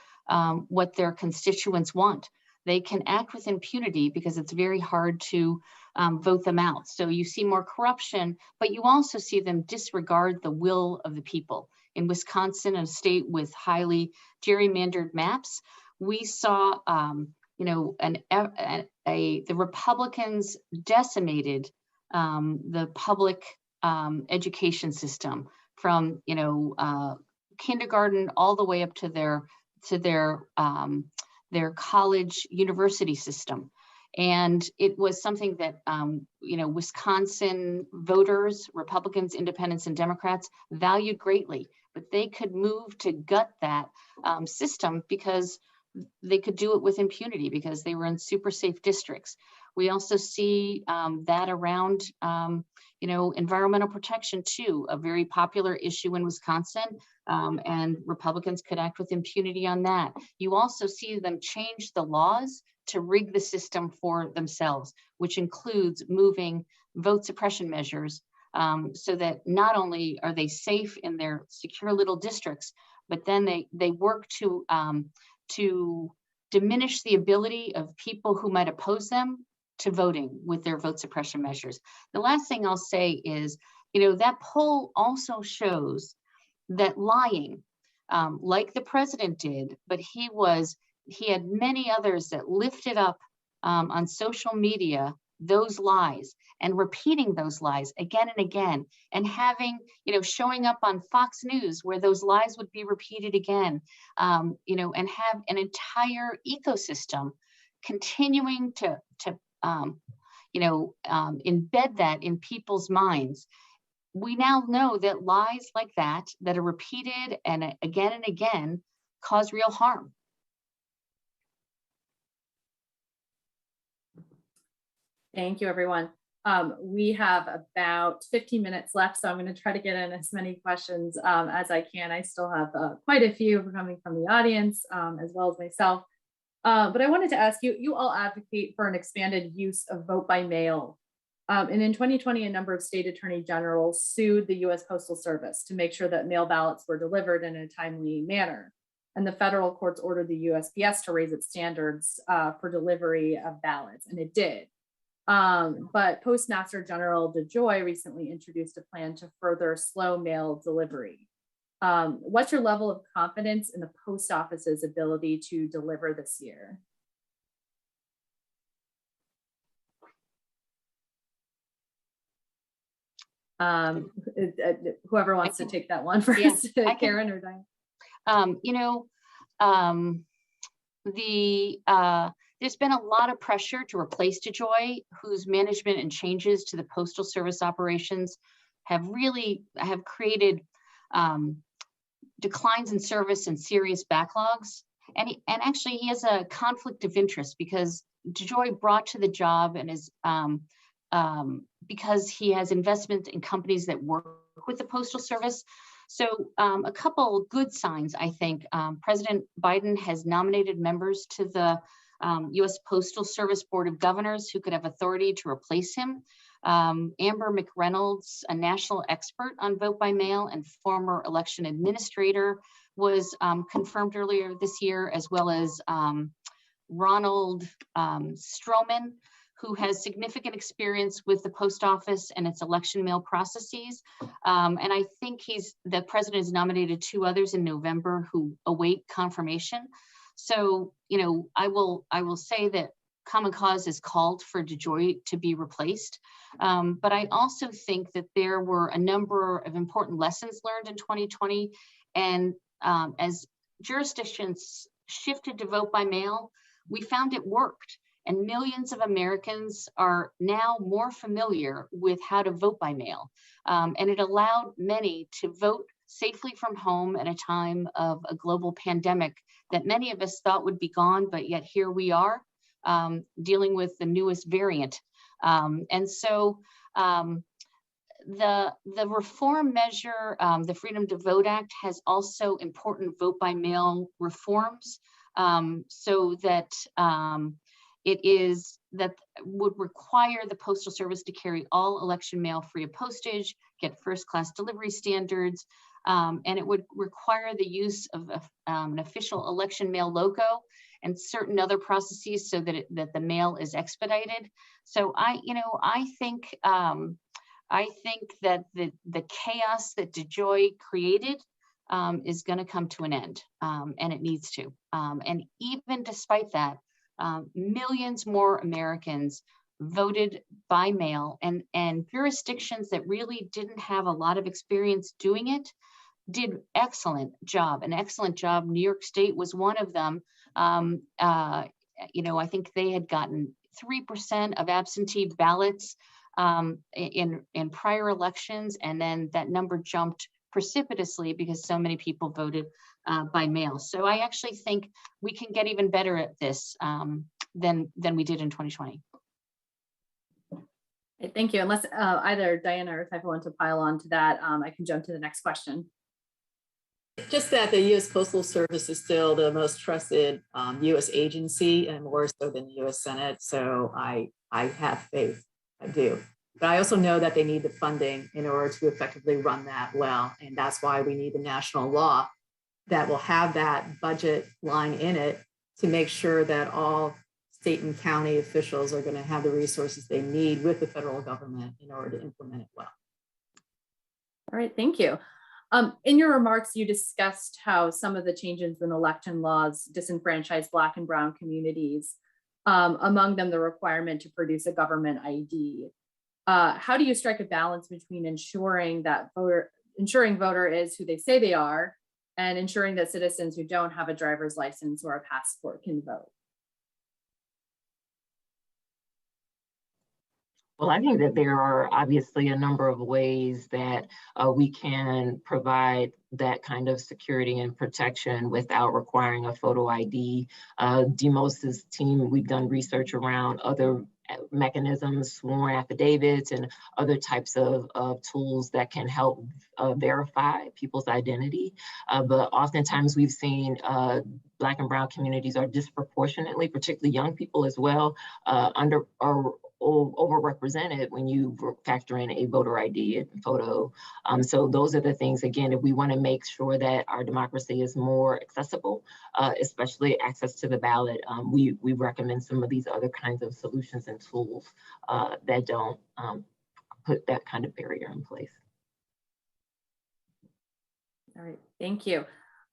Speaker 4: constituents want. They can act with impunity because it's very hard to vote them out. So you see more corruption, but you also see them disregard the will of the people. In Wisconsin, a state with highly gerrymandered maps, we saw the Republicans decimated the public education system from kindergarten all the way up to their college university system. And it was something that Wisconsin voters, Republicans, independents, and Democrats valued greatly, but they could move to gut that system because they could do it with impunity because they were in super safe districts. We also see that around environmental protection too, a very popular issue in Wisconsin, and Republicans could act with impunity on that. You also see them change the laws to rig the system for themselves, which includes moving vote suppression measures so that not only are they safe in their secure little districts, but then they work to diminish the ability of people who might oppose them to voting with their vote suppression measures. The last thing I'll say is, that poll also shows that lying, like the president did, but he had many others that lifted up on social media those lies and repeating those lies again and again, and having, showing up on Fox News where those lies would be repeated again, and have an entire ecosystem continuing to embed that in people's minds. We now know that lies like that are repeated and again cause real harm.
Speaker 1: Thank you, everyone. We have about 15 minutes left, so I'm going to try to get in as many questions as I can. I still have quite a few coming from the audience as well as myself. But I wanted to ask you, you all advocate for an expanded use of vote by mail. And in 2020, a number of state attorney generals sued the US Postal Service to make sure that mail ballots were delivered in a timely manner. And the federal courts ordered the USPS to raise its standards for delivery of ballots, and it did. But Postmaster General DeJoy recently introduced a plan to further slow mail delivery. What's your level of confidence in the post office's ability to deliver this year? Whoever wants to take that one first, yeah, Karen or Diane.
Speaker 4: There's been a lot of pressure to replace DeJoy, whose management and changes to the Postal Service operations have created declines in service and serious backlogs. And actually he has a conflict of interest because DeJoy brought to the job and is because he has investment in companies that work with the Postal Service. So a couple good signs, I think. President Biden has nominated members to the US Postal Service Board of Governors who could have authority to replace him. Amber McReynolds, a national expert on vote by mail and former election administrator, was confirmed earlier this year, as well as Ronald Stroman, who has significant experience with the post office and its election mail processes. And I think the president has nominated 2 others in November who await confirmation. So, I will say that Common Cause has called for DeJoy to be replaced. But I also think that there were a number of important lessons learned in 2020. And as jurisdictions shifted to vote by mail, we found it worked. And millions of Americans are now more familiar with how to vote by mail. And it allowed many to vote safely from home at a time of a global pandemic that many of us thought would be gone, but yet here we are dealing with the newest variant. And so the reform measure, the Freedom to Vote Act, has also important vote by mail reforms so that that would require the Postal Service to carry all election mail free of postage, get first-class delivery standards, and it would require the use of an official election mail logo and certain other processes so that that the mail is expedited. So I think that the chaos that DeJoy created is going to come to an end, and it needs to. And even despite that, millions more Americans voted by mail, and jurisdictions that really didn't have a lot of experience doing it did an excellent job. New York State was one of them. I think they had gotten 3% of absentee ballots in prior elections, and then that number jumped precipitously because so many people voted by mail. So I actually think we can get even better at this than we did in 2020.
Speaker 1: Okay, thank you. Unless either Diana or Taifa want to pile on to that, I can jump to the next question.
Speaker 2: Just that the U.S. Postal Service is still the most trusted U.S. agency, and more so than the U.S. Senate. So I have faith, I do. But I also know that they need the funding in order to effectively run that well. And that's why we need the national law that will have that budget line in it to make sure that all state and county officials are going to have the resources they need with the federal government in order to implement it well.
Speaker 1: All right, thank you. In your remarks, you discussed how some of the changes in election laws disenfranchise Black and Brown communities, among them the requirement to produce a government ID. How do you strike a balance between ensuring voter is who they say they are and ensuring that citizens who don't have a driver's license or a passport can vote?
Speaker 3: Well, I think that there are obviously a number of ways that we can provide that kind of security and protection without requiring a photo ID. Demos's team, we've done research around other mechanisms, sworn affidavits, and other types of tools that can help verify people's identity. But oftentimes we've seen Black and Brown communities are disproportionately, particularly young people as well, overrepresented when you factor in a voter ID and photo. So those are the things, again, if we want to make sure that our democracy is more accessible, especially access to the ballot, we recommend some of these other kinds of solutions and tools that don't put that kind of barrier in place.
Speaker 1: All right, thank you.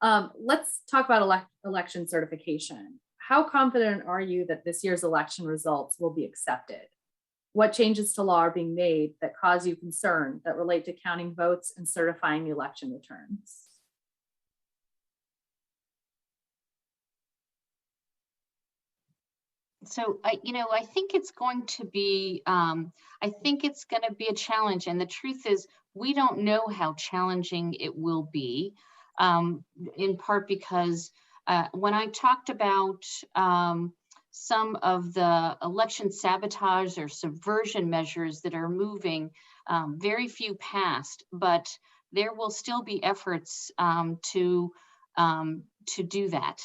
Speaker 1: Let's talk about election certification. How confident are you that this year's election results will be accepted? What changes to law are being made that cause you concern that relate to counting votes and certifying the election returns?
Speaker 4: So I think it's going to be, a challenge. And the truth is, we don't know how challenging it will be, in part because when I talked about some of the election sabotage or subversion measures that are moving, very few passed, but there will still be efforts to do that,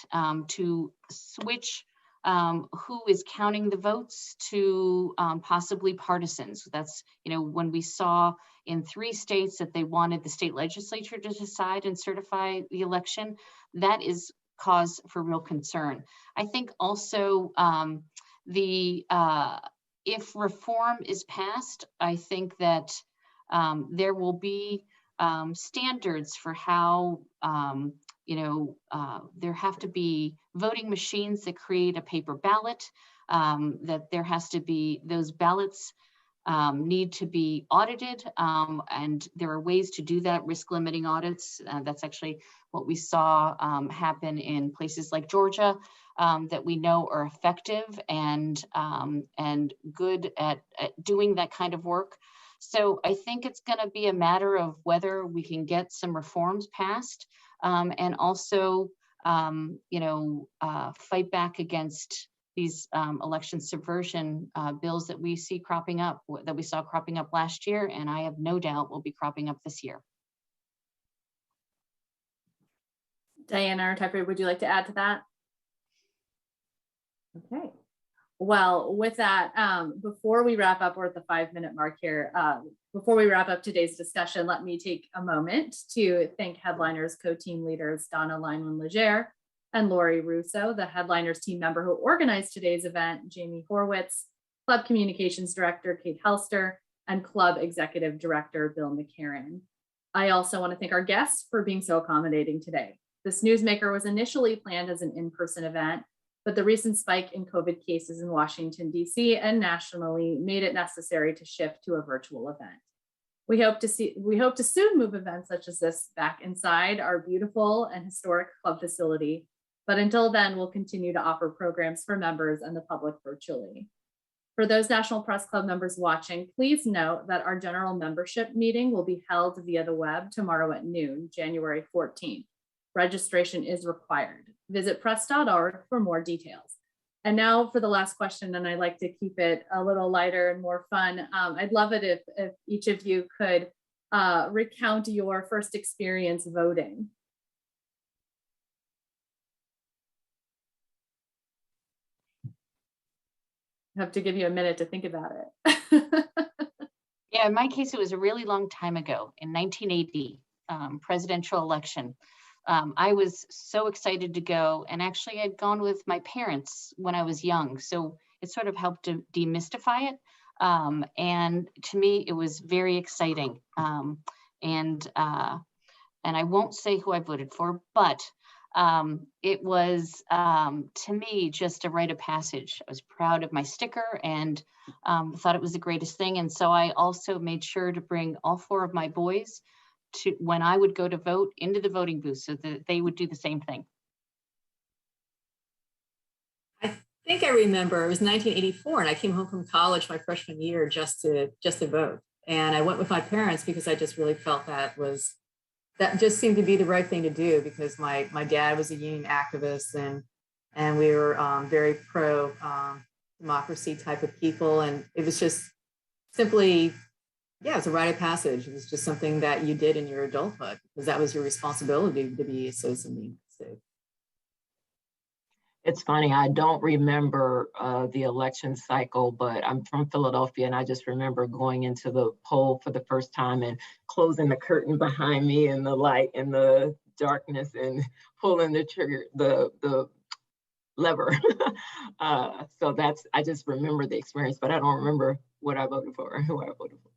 Speaker 4: to switch who is counting the votes to possibly partisans. That's, when we saw in 3 states that they wanted the state legislature to decide and certify the election, that is cause for real concern. I think also if reform is passed, I think that there will be standards for how there have to be voting machines that create a paper ballot. that there has to be, those ballots need to be audited, and there are ways to do that, risk limiting audits. That's actually what we saw happen in places like Georgia, that we know are effective and good at doing that kind of work. So I think it's going to be a matter of whether we can get some reforms passed, and also fight back against these election subversion bills that we see cropping up, that we saw cropping up last year, and I have no doubt will be cropping up this year.
Speaker 1: Diana or Taifa, would you like to add to that? Okay. Well, with that, before we wrap up, we're at the 5-minute mark here. Before we wrap up today's discussion, let me take a moment to thank Headliners co-team leaders Donna Lineman-Legere and Lori Russo, the Headliners team member who organized today's event, Jamie Horwitz, Club Communications Director Kate Helster, and Club Executive Director Bill McCarran. I also want to thank our guests for being so accommodating today. This Newsmaker was initially planned as an in-person event, but the recent spike in COVID cases in Washington, D.C. and nationally made it necessary to shift to a virtual event. We hope to soon move events such as this back inside our beautiful and historic club facility. But until then, we'll continue to offer programs for members and the public virtually. For those National Press Club members watching, please note that our general membership meeting will be held via the web tomorrow at noon, January 14th. Registration is required. Visit press.org for more details. And now for the last question, and I like to keep it a little lighter and more fun. I'd love it if each of you could recount your first experience voting. I have to give you a minute to think about it.
Speaker 4: Yeah, in my case, it was a really long time ago, in 1980, presidential election. I was so excited to go, and actually I'd gone with my parents when I was young, so it sort of helped to demystify it. And to me, it was very exciting. And I won't say who I voted for, but it was, to me, just a rite of passage. I was proud of my sticker and thought it was the greatest thing. And so I also made sure to bring all 4 of my boys to, when I would go to vote, into the voting booth so that they would do the same thing.
Speaker 2: I think I remember it was 1984 and I came home from college my freshman year just to vote. And I went with my parents because I just really felt that just seemed to be the right thing to do, because my dad was a union activist and we were very pro democracy type of people. And it was just simply, yeah, it's a rite of passage. It was just something that you did in your adulthood because that was your responsibility to be a citizen of the United States.
Speaker 3: It's funny, I don't remember the election cycle, but I'm from Philadelphia and I just remember going into the poll for the first time and closing the curtain behind me in the light and the darkness and pulling the trigger, the lever. So I just remember the experience, but I don't remember what I voted for or who I voted for.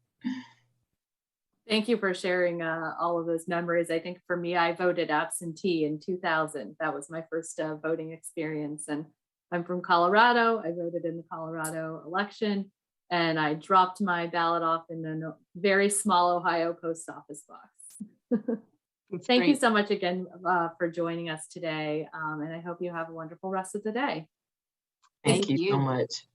Speaker 1: Thank you for sharing all of those memories. I think for me, I voted absentee in 2000. That was my first voting experience. And I'm from Colorado. I voted in the Colorado election and I dropped my ballot off in a very small Ohio post office box. Thank you so much again for joining us today. And I hope you have a wonderful rest of the day.
Speaker 3: Thank you so much.